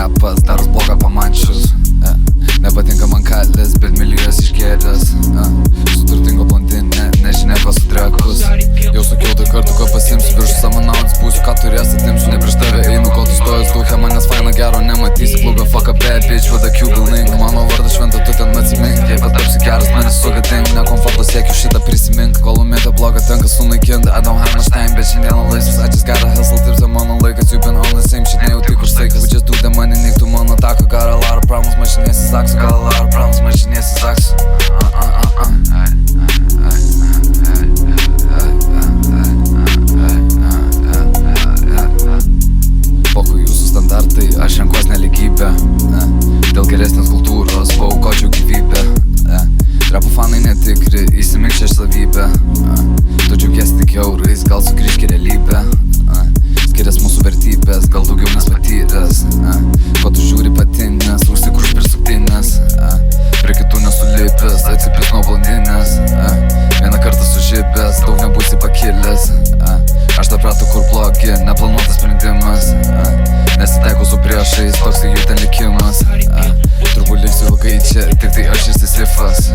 repas, daros blogą pamančius. Nepatinka man kalės, bet milijas išgėręs. Su turtingo blondinė, nežinia ko sudrekus. Jau sakiau tai kartu, ko pasimsiu, virš savo naudas būsiu, ką turės atimsiu. Ne prieš tave einu, kol tu stojas duhe, manęs faina gero nematysi. Klubė fuck a bad bitch with a Cuban link. Mano vardas šventa, tu ten atsimink. Jei patapsi geras, mane sugadink. Ne komforto siekiu šitą prisimink. Kol umėtė blogą tenka sunaikint. I don't have much time, bet šiandieną laisvas. I just gotta hustle, taip tai mano laikas. You been on the same shit, nejau tik už saikas. We just do the money, neik tu mano tako. Got a lot of problems, mašinėsi zaksu. Got a lot of problems, mašinėsi zaksu. Pokui jūsų standartai, aš renkuos neligybę. Dėl geresnės kultūros paaukočiau gyvybę. Rapo fanai netikri, įsimink šią savybę. Tu džiaugies tik eurais, gal sugrįžk į realybę. Skirias mūsų vertybės, gal daugiau nes patyręs. Ko tu žiūri patinės, užsikruš prie suktinės. Prie kitų nesulipęs, atsipis nuo blondinės. Vieną kartą sužibęs, daug nebūsi pakilęs. Aš tą pratau kur blogi, neplanuotas sprendimas. Nesitaiku su priešais, toks kai jų ten likimas. Turbūt liksiu ilgai čia, tik tai aš ir Sisyfas.